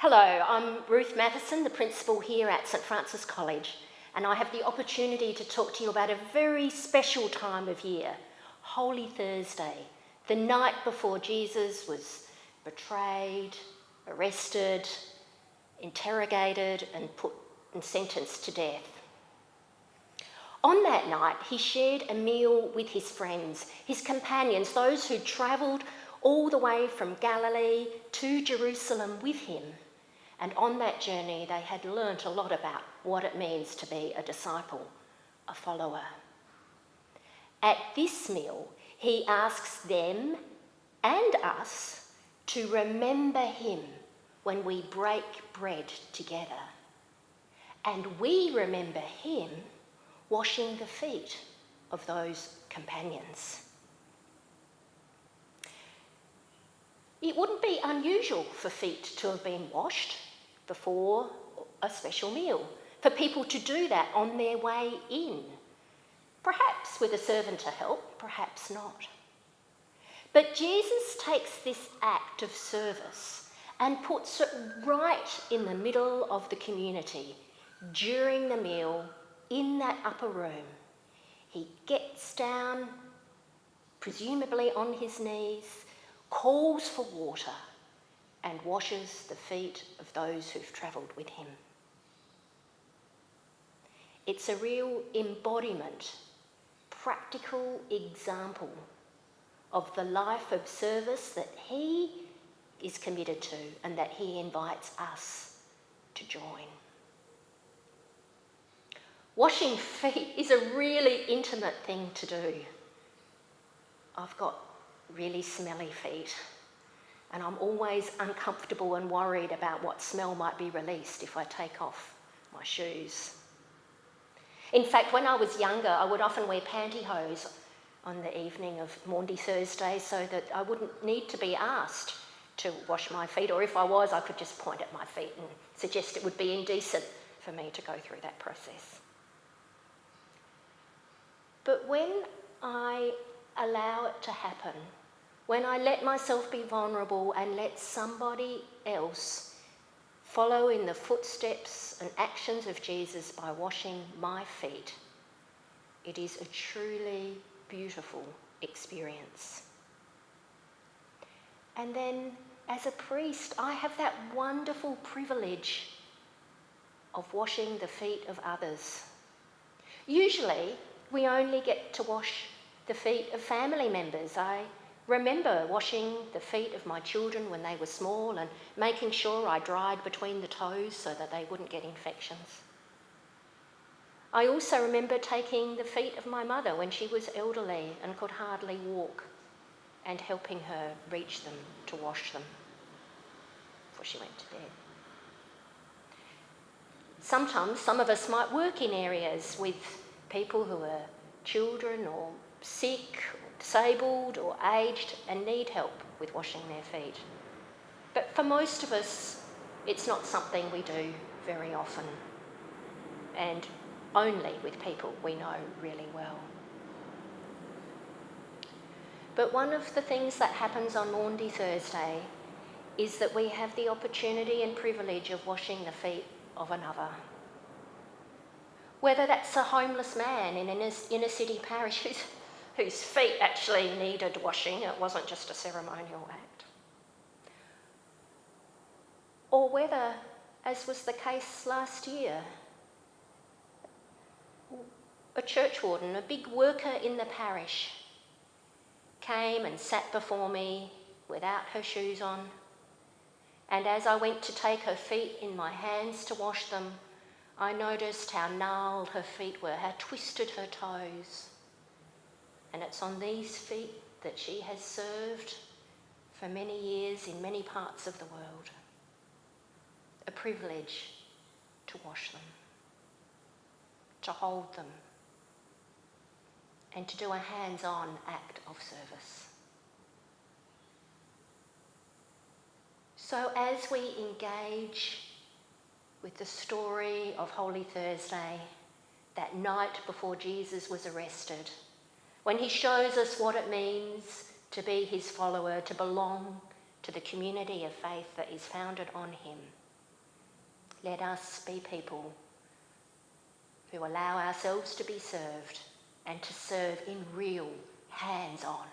Hello, I'm Ruth Mathieson, the principal here at St Francis College, and I have the opportunity to talk to you about a very special time of year, Holy Thursday, the night before Jesus was betrayed, arrested, interrogated and sentenced to death. On that night, he shared a meal with his friends, his companions, those who travelled all the way from Galilee to Jerusalem with him. And on that journey, they had learnt a lot about what it means to be a disciple, a follower. At this meal, he asks them and us to remember him when we break bread together. And we remember him washing the feet of those companions. It wouldn't be unusual for feet to have been washed before a special meal, for people to do that on their way in, perhaps with a servant to help, perhaps not. But Jesus takes this act of service and puts it right in the middle of the community during the meal in that upper room. He gets down, presumably on his knees, calls for water and washes the feet of those who've travelled with him. It's a real embodiment, practical example of the life of service that he is committed to and that he invites us to join. Washing feet is a really intimate thing to do. I've got really smelly feet, and I'm always uncomfortable and worried about what smell might be released if I take off my shoes. In fact, when I was younger, I would often wear pantyhose on the evening of Maundy Thursday so that I wouldn't need to be asked to wash my feet, or if I was, I could just point at my feet and suggest it would be indecent for me to go through that process. But when I allow it to happen, when I let myself be vulnerable and let somebody else follow in the footsteps and actions of Jesus by washing my feet, it is a truly beautiful experience. And then, as a priest, I have that wonderful privilege of washing the feet of others. Usually, we only get to wash the feet of family members. I remember washing the feet of my children when they were small and making sure I dried between the toes so that they wouldn't get infections. I also remember taking the feet of my mother when she was elderly and could hardly walk and helping her reach them to wash them before she went to bed. Sometimes some of us might work in areas with people who are children or sick, or disabled or aged and need help with washing their feet. But for most of us, it's not something we do very often, and only with people we know really well. But one of the things that happens on Maundy Thursday is that we have the opportunity and privilege of washing the feet of another. Whether that's a homeless man in an inner city parish whose feet actually needed washing, it wasn't just a ceremonial act. Or whether, as was the case last year, a church warden, a big worker in the parish, came and sat before me without her shoes on, and as I went to take her feet in my hands to wash them, I noticed how gnarled her feet were, how twisted her toes. And it's on these feet that she has served for many years in many parts of the world. A privilege to wash them, to hold them, and to do a hands-on act of service. So as we engage with the story of Holy Thursday, that night before Jesus was arrested, when he shows us what it means to be his follower, to belong to the community of faith that is founded on him, let us be people who allow ourselves to be served and to serve in real, hands-on